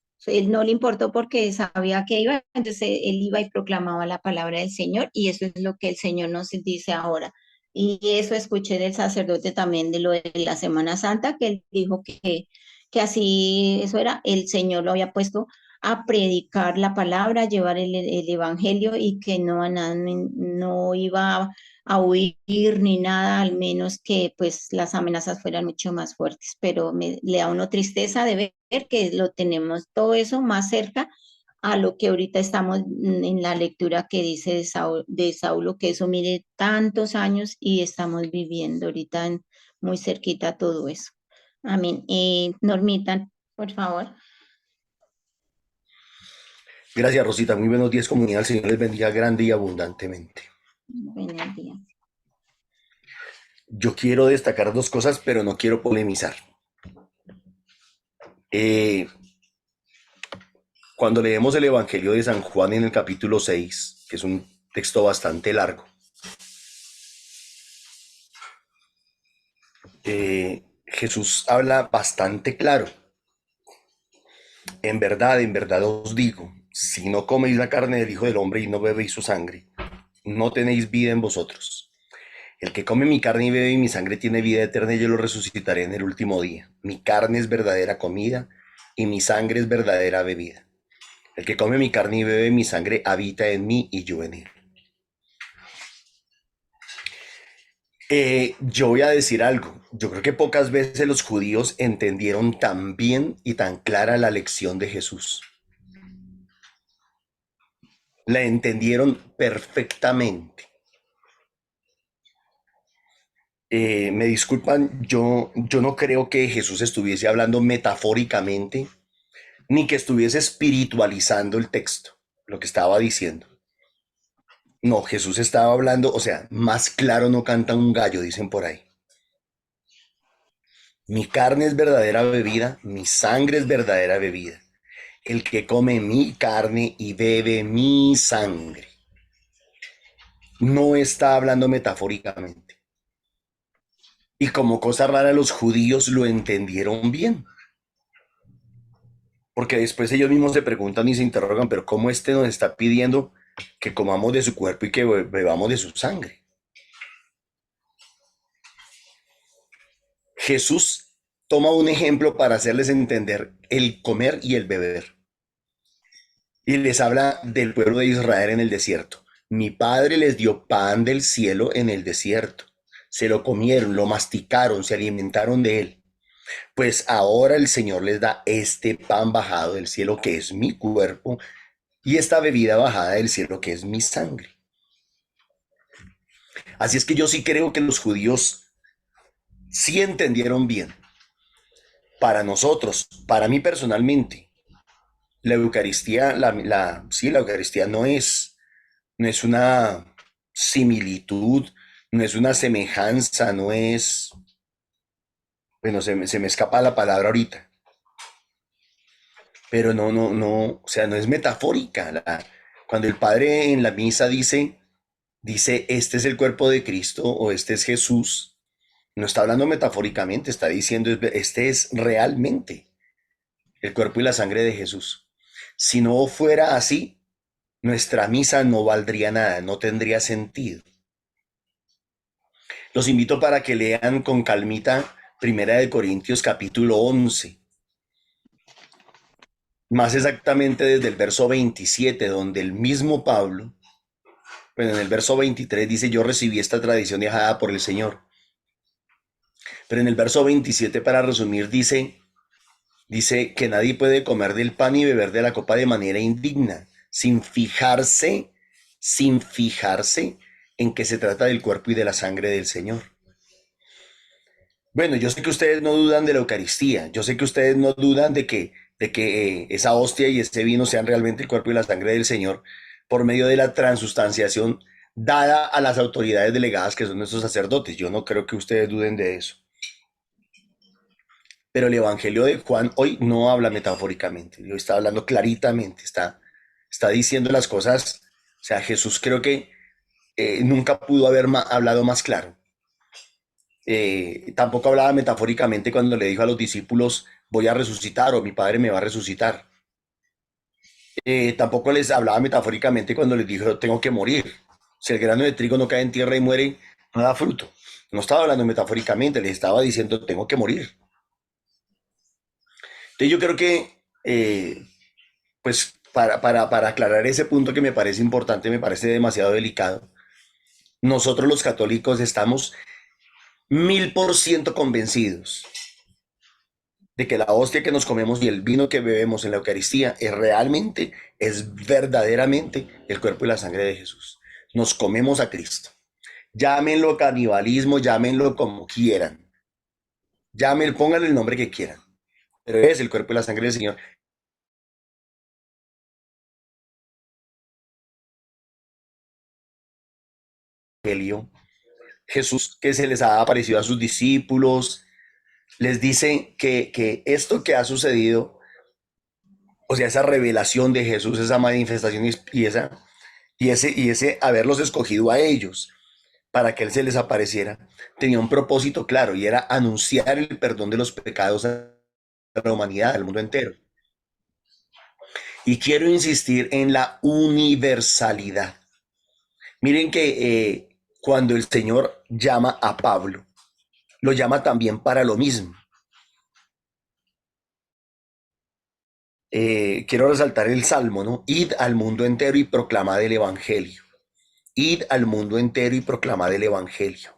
porque sabía que iba, entonces él iba y proclamaba la palabra del Señor y eso es lo que el Señor nos dice ahora. Y eso escuché del sacerdote también de lo de la Semana Santa, que él dijo que así eso era, el Señor lo había puesto a predicar la palabra, a llevar el evangelio y que no, no iba a huir ni nada, al menos que pues las amenazas fueran mucho más fuertes, pero le da uno tristeza de ver que lo tenemos todo eso más cerca a lo que ahorita estamos en la lectura que dice de Saulo, que eso mire tantos años y estamos viviendo ahorita muy cerquita todo eso. Amén. Normita, por favor.
Gracias, Rosita. Muy buenos días, comunidad. El Señor les bendiga grande y abundantemente.
Buenos días.
Yo quiero destacar dos cosas, pero no quiero polemizar. Cuando leemos el Evangelio de San Juan en el capítulo 6, que es un texto bastante largo, Jesús habla bastante claro. En verdad os digo, si no coméis la carne del Hijo del Hombre y no bebéis su sangre, no tenéis vida en vosotros. El que come mi carne y bebe mi sangre tiene vida eterna y yo lo resucitaré en el último día. Mi carne es verdadera comida y mi sangre es verdadera bebida. El que come mi carne y bebe mi sangre habita en mí y yo en él. Yo voy a decir algo. Yo creo que pocas veces los judíos entendieron tan bien y tan clara la lección de Jesús. La entendieron perfectamente. Me disculpan, yo no creo que Jesús estuviese hablando metafóricamente, ni que estuviese espiritualizando el texto, lo que estaba diciendo. No, Jesús estaba hablando, o sea, más claro no canta un gallo, dicen por ahí. Mi carne es verdadera bebida, mi sangre es verdadera bebida. El que come mi carne y bebe mi sangre. No está hablando metafóricamente. Y como cosa rara, los judíos lo entendieron bien. Porque después ellos mismos se preguntan y se interrogan, pero ¿cómo nos está pidiendo que comamos de su cuerpo y que bebamos de su sangre? Jesús toma un ejemplo para hacerles entender el comer y el beber. Y les habla del pueblo de Israel en el desierto. Mi padre les dio pan del cielo en el desierto. Se lo comieron, lo masticaron, se alimentaron de él. Pues ahora el Señor les da este pan bajado del cielo que es mi cuerpo y esta bebida bajada del cielo que es mi sangre. Así es que yo sí creo que los judíos sí entendieron bien. Para nosotros, para mí personalmente, la Eucaristía, la Eucaristía no es una similitud, no es una semejanza, no es, bueno, se me escapa la palabra ahorita, pero no, o sea, no es metafórica. Cuando el Padre en la misa dice, este es el cuerpo de Cristo o este es Jesús, No está hablando metafóricamente, está diciendo, este es realmente el cuerpo y la sangre de Jesús. Si no fuera así, nuestra misa no valdría nada, no tendría sentido. Los invito para que lean con calmita Primera de Corintios capítulo 11. Más exactamente desde el verso 27, donde el mismo Pablo, bueno, en el verso 23 dice, yo recibí esta tradición dejada por el Señor. Pero en el verso 27, para resumir, dice que nadie puede comer del pan y beber de la copa de manera indigna, sin fijarse en que se trata del cuerpo y de la sangre del Señor. Bueno, yo sé que ustedes no dudan de la Eucaristía, yo sé que ustedes no dudan de que esa hostia y ese vino sean realmente el cuerpo y la sangre del Señor por medio de la transustanciación dada a las autoridades delegadas que son nuestros sacerdotes. Yo no creo que ustedes duden de eso. Pero el Evangelio de Juan hoy no habla metafóricamente, hoy está hablando claritamente, está diciendo las cosas. O sea, Jesús creo que nunca pudo haber hablado más claro. Tampoco hablaba metafóricamente cuando le dijo a los discípulos, voy a resucitar o mi Padre me va a resucitar. Tampoco les hablaba metafóricamente cuando les dijo, tengo que morir. Si el grano de trigo no cae en tierra y muere, no da fruto. No estaba hablando metafóricamente, les estaba diciendo, tengo que morir. Entonces yo creo que, pues para aclarar ese punto que me parece importante, me parece demasiado delicado, nosotros los católicos estamos 1000% convencidos de que la hostia que nos comemos y el vino que bebemos en la Eucaristía es verdaderamente el cuerpo y la sangre de Jesús. Nos comemos a Cristo. Llámenlo canibalismo, llámenlo como quieran. Pónganle el nombre que quieran. Pero es el cuerpo y la sangre del Señor. Jesús, que se les ha aparecido a sus discípulos, les dice que esto que ha sucedido, o sea, esa revelación de Jesús, esa manifestación y ese haberlos escogido a ellos para que Él se les apareciera, tenía un propósito claro y era anunciar el perdón de los pecados a la humanidad, al mundo entero. Y quiero insistir en la universalidad. Miren que cuando el Señor llama a Pablo, lo llama también para lo mismo. Quiero resaltar el Salmo, ¿no? Id al mundo entero y proclamad el Evangelio. Id al mundo entero y proclamad el Evangelio.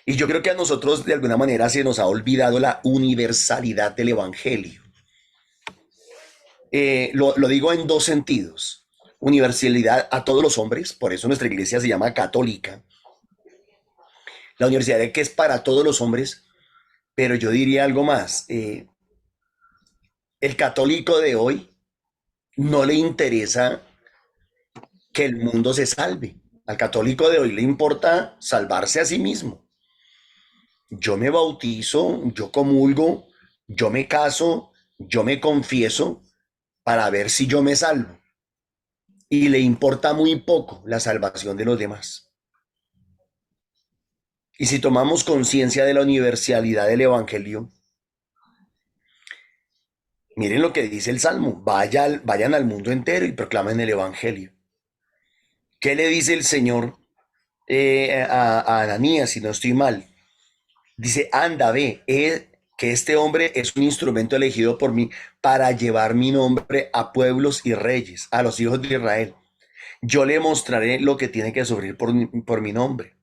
Y yo creo que a nosotros de alguna manera se nos ha olvidado la universalidad del Evangelio. Lo digo en dos sentidos. Universalidad a todos los hombres, por eso nuestra iglesia se llama católica. La universalidad que es para todos los hombres, pero yo diría algo más. El católico de hoy no le interesa que el mundo se salve. Al católico de hoy le importa salvarse a sí mismo. Yo me bautizo, yo comulgo, yo me caso, yo me confieso para ver si yo me salvo. Y le importa muy poco la salvación de los demás. Y si tomamos conciencia de la universalidad del Evangelio, miren lo que dice el Salmo, vayan al mundo entero y proclamen el Evangelio. ¿Qué le dice el Señor a Ananías, si no estoy mal? Dice, anda, ve, que este hombre es un instrumento elegido por mí para llevar mi nombre a pueblos y reyes, a los hijos de Israel. Yo le mostraré lo que tiene que sufrir por mi nombre.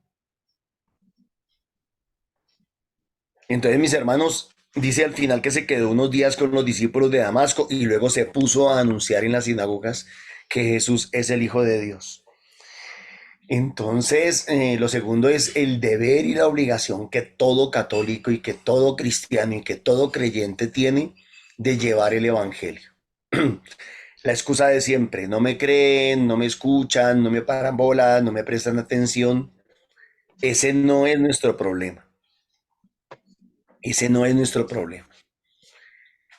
Entonces, mis hermanos, dice al final que se quedó unos días con los discípulos de Damasco y luego se puso a anunciar en las sinagogas que Jesús es el Hijo de Dios. Entonces, lo segundo es el deber y la obligación que todo católico y que todo cristiano y que todo creyente tiene de llevar el Evangelio. La excusa de siempre, no me creen, no me escuchan, no me paran bola, no me prestan atención. Ese no es nuestro problema. Ese no es nuestro problema.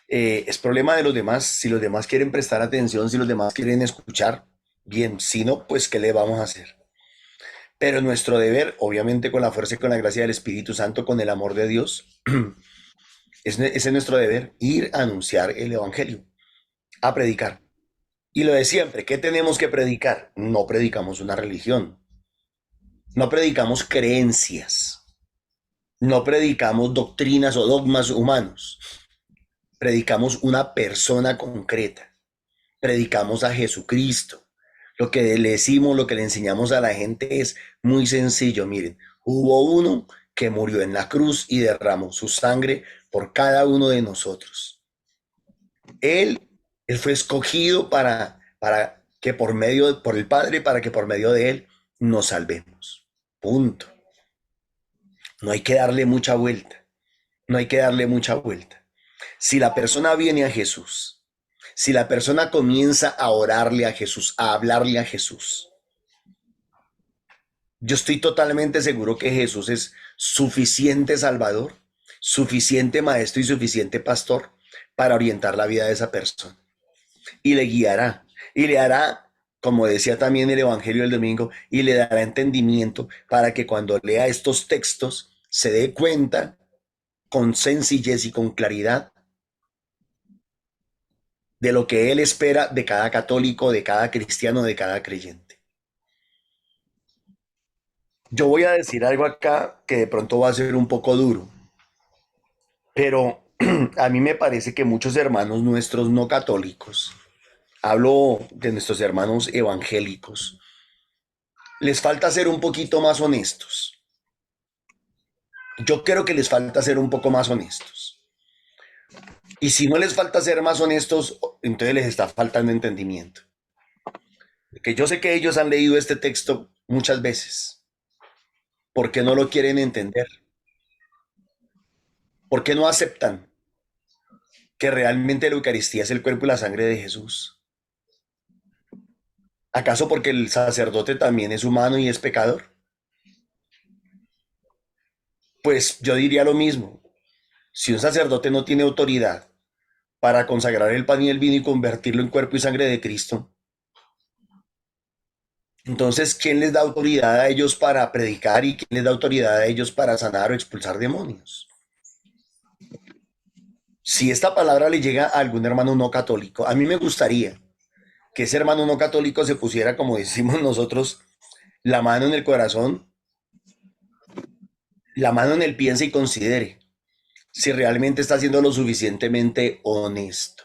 Es problema de los demás. Si los demás quieren prestar atención, si los demás quieren escuchar, bien. Si no, pues ¿qué le vamos a hacer? Pero nuestro deber, obviamente con la fuerza y con la gracia del Espíritu Santo, con el amor de Dios, ese es nuestro deber, ir a anunciar el Evangelio, a predicar. Y lo de siempre, ¿qué tenemos que predicar? No predicamos una religión, no predicamos creencias, no predicamos doctrinas o dogmas humanos, predicamos una persona concreta, predicamos a Jesucristo. Lo que le decimos, lo que le enseñamos a la gente es muy sencillo. Miren, hubo uno que murió en la cruz y derramó su sangre por cada uno de nosotros. Él fue escogido para que por el Padre, para que por medio de él nos salvemos. Punto. No hay que darle mucha vuelta. No hay que darle mucha vuelta. Si la persona viene a Jesús, si la persona comienza a orarle a Jesús, a hablarle a Jesús, yo estoy totalmente seguro que Jesús es suficiente Salvador, suficiente Maestro y suficiente Pastor para orientar la vida de esa persona. Y le guiará, y le hará, como decía también el Evangelio del domingo, y le dará entendimiento para que cuando lea estos textos se dé cuenta con sencillez y con claridad de lo que él espera de cada católico, de cada cristiano, de cada creyente. Yo voy a decir algo acá que de pronto va a ser un poco duro, pero a mí me parece que muchos hermanos nuestros no católicos, hablo de nuestros hermanos evangélicos, les falta ser un poquito más honestos. Yo creo que les falta ser un poco más honestos. Y si no les falta ser más honestos, entonces les está faltando entendimiento. Que yo sé que ellos han leído este texto muchas veces. ¿Por qué no lo quieren entender? ¿Por qué no aceptan que realmente la Eucaristía es el cuerpo y la sangre de Jesús? ¿Acaso porque el sacerdote también es humano y es pecador? Pues yo diría lo mismo. Si un sacerdote no tiene autoridad para consagrar el pan y el vino y convertirlo en cuerpo y sangre de Cristo, entonces, ¿quién les da autoridad a ellos para predicar y quién les da autoridad a ellos para sanar o expulsar demonios? Si esta palabra le llega a algún hermano no católico, a mí me gustaría que ese hermano no católico se pusiera, como decimos nosotros, la mano en el corazón, la mano en el piense y considere si realmente está siendo lo suficientemente honesto,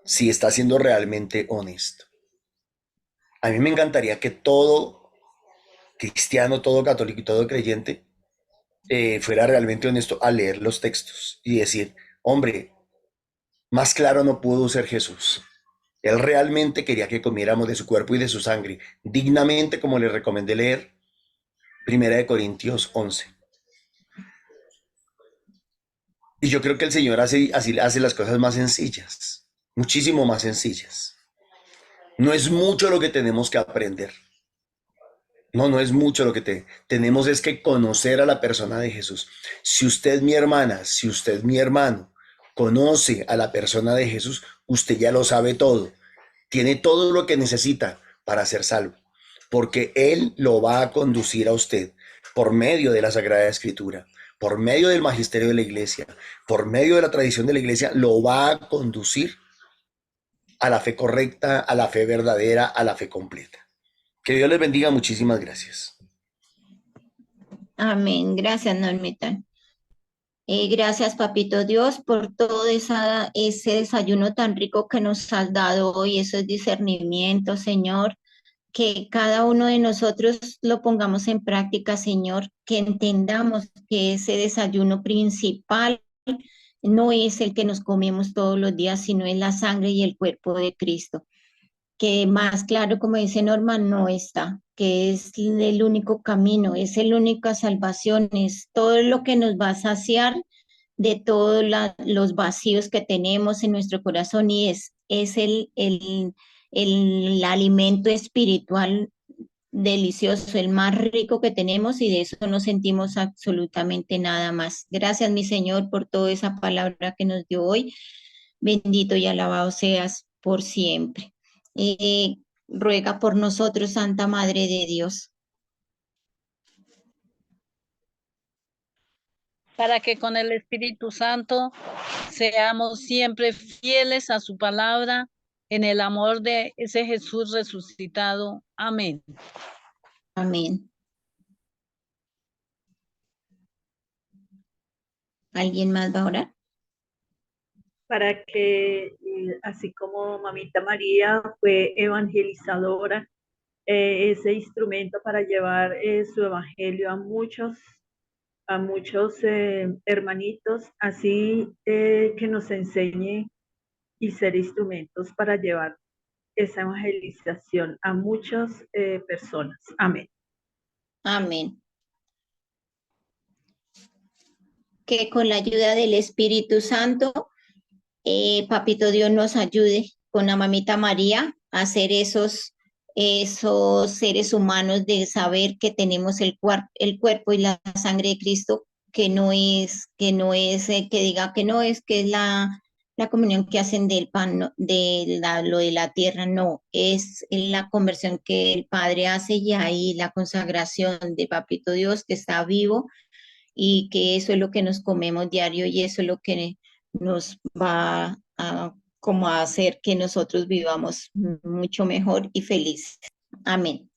si está siendo realmente honesto. A mí me encantaría que todo cristiano, todo católico y todo creyente fuera realmente honesto al leer los textos y decir, hombre, más claro no pudo ser Jesús. Él realmente quería que comiéramos de su cuerpo y de su sangre, dignamente, como le recomendé leer, 1 Corintios 11. Y yo creo que el Señor así hace las cosas más sencillas, muchísimo más sencillas. No es mucho lo que tenemos que aprender. No es mucho lo que tenemos es que conocer a la persona de Jesús. Si usted, mi hermana, si usted, mi hermano, conoce a la persona de Jesús, usted ya lo sabe todo. Tiene todo lo que necesita para ser salvo, porque Él lo va a conducir a usted por medio de la Sagrada Escritura, por medio del magisterio de la Iglesia, por medio de la tradición de la Iglesia, lo va a conducir a la fe correcta, a la fe verdadera, a la fe completa. Que Dios les bendiga. Muchísimas gracias.
Amén. Gracias, Normita. Gracias, Papito Dios, por todo ese desayuno tan rico que nos has dado hoy, esos discernimientos, Señor. Que cada uno de nosotros lo pongamos en práctica, Señor, que entendamos que ese desayuno principal no es el que nos comemos todos los días, sino es la sangre y el cuerpo de Cristo. Que más claro, como dice Norma, no está, que es el único camino, es la única salvación, es todo lo que nos va a saciar de todos los vacíos que tenemos en nuestro corazón y es el alimento espiritual delicioso, el más rico que tenemos y de eso no sentimos absolutamente nada más. Gracias, mi Señor, por toda esa palabra que nos dio hoy. Bendito y alabado seas por siempre. Ruega por nosotros, Santa Madre de Dios.
para que con el Espíritu Santo seamos siempre fieles a su palabra en el amor de ese Jesús resucitado. Amén.
Amén. ¿Alguien más va a orar?
Para que, así como Mamita María fue evangelizadora, ese instrumento para llevar su evangelio a muchos hermanitos, así que nos enseñe y ser instrumentos para llevar esa evangelización a muchas personas. Amén.
Amén. Que con la ayuda del Espíritu Santo, Papito Dios nos ayude con la Mamita María a hacer esos seres humanos de saber que tenemos el cuerpo y la sangre de Cristo, que no es, que diga que no es, que es la comunión que hacen del pan, no, lo de la tierra, no, es la conversión que el Padre hace y ahí la consagración de Papito Dios que está vivo y que eso es lo que nos comemos diario y eso es lo que nos va a como a hacer que nosotros vivamos mucho mejor y felices. Amén.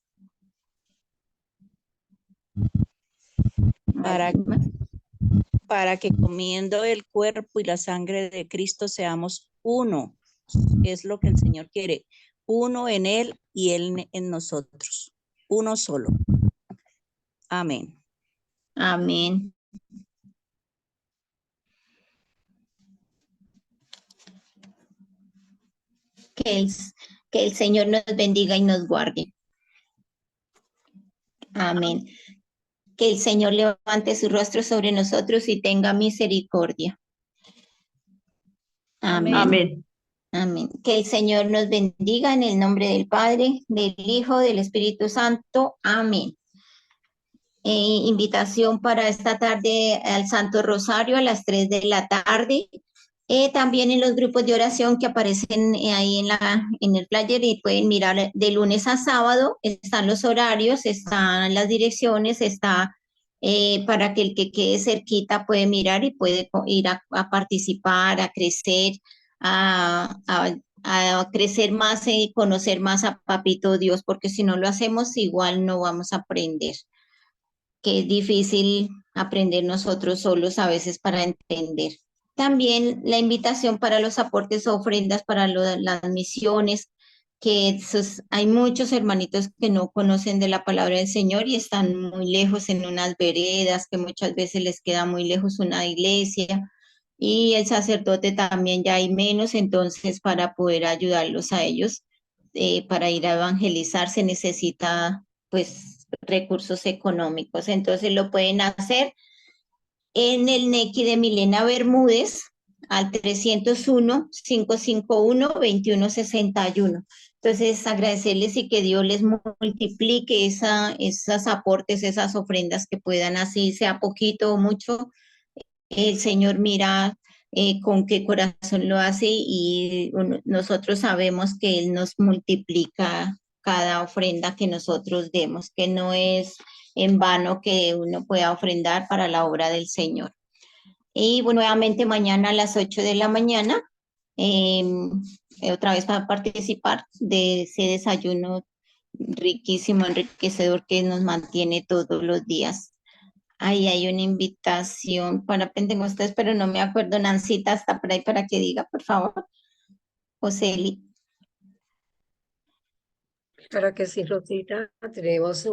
Para que comiendo el cuerpo y la sangre de Cristo seamos uno. Es lo que el Señor quiere. Uno en Él y Él en nosotros. Uno solo. Amén.
Amén. Que el Señor nos bendiga y nos guarde. Amén. Que el Señor levante su rostro sobre nosotros y tenga misericordia. Amén.
Amén.
Amén. Que el Señor nos bendiga en el nombre del Padre, del Hijo, del Espíritu Santo. Amén. Invitación para esta tarde al Santo Rosario a las 3 de la tarde. También en los grupos de oración que aparecen ahí en el flyer y pueden mirar de lunes a sábado, están los horarios, están las direcciones, está para que el que quede cerquita puede mirar y puede ir a participar, a crecer, a crecer más y conocer más a Papito Dios, porque si no lo hacemos igual no vamos a aprender, que es difícil aprender nosotros solos a veces para entender. También la invitación para los aportes o ofrendas para las misiones, que hay muchos hermanitos que no conocen de la palabra del Señor y están muy lejos en unas veredas, que muchas veces les queda muy lejos una iglesia y el sacerdote también ya hay menos, entonces para poder ayudarlos a ellos, para ir a evangelizar se necesita pues recursos económicos, entonces lo pueden hacer en el NECI de Milena Bermúdez al 301-551-2161. Entonces, agradecerles y que Dios les multiplique esos aportes, esas ofrendas que puedan así, sea poquito o mucho. El Señor mira con qué corazón lo hace y nosotros sabemos que Él nos multiplica cada ofrenda que nosotros demos, que no es en vano que uno pueda ofrendar para la obra del Señor. Y bueno, nuevamente mañana a las 8 de la mañana, otra vez para participar de ese desayuno riquísimo, enriquecedor que nos mantiene todos los días. Ahí hay una invitación para Pentecostés, pero no me acuerdo, Nancita, está por ahí para que diga, por favor. Joseli.
Claro que sí, Rosita. Tenemos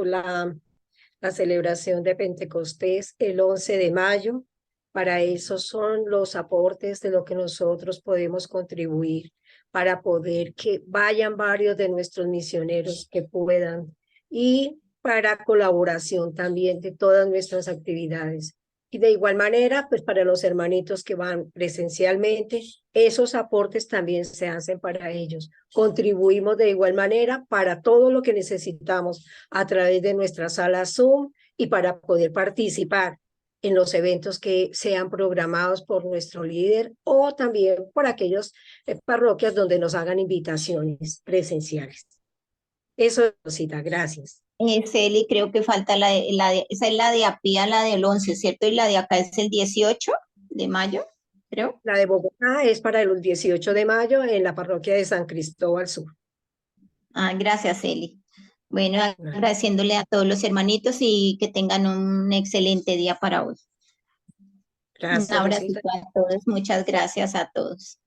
la celebración de Pentecostés el 11 de mayo. Para eso son los aportes de lo que nosotros podemos contribuir para poder que vayan varios de nuestros misioneros que puedan y para colaboración también de todas nuestras actividades. Y de igual manera, pues para los hermanitos que van presencialmente, esos aportes también se hacen para ellos. Contribuimos de igual manera para todo lo que necesitamos a través de nuestra sala Zoom y para poder participar en los eventos que sean programados por nuestro líder o también por aquellas parroquias donde nos hagan invitaciones presenciales. Eso, Rosita, gracias.
Celi, creo que falta esa es la de Apía, la del 11, ¿cierto? Y la de acá es el 18 de mayo, creo.
La de Bogotá es para el 18 de mayo en la parroquia de San Cristóbal Sur.
Ah, gracias, Celi. Bueno, agradeciéndole a todos los hermanitos y que tengan un excelente día para hoy. Un
Gracias,
abrazo
Rosita.
a todos, muchas gracias a todos.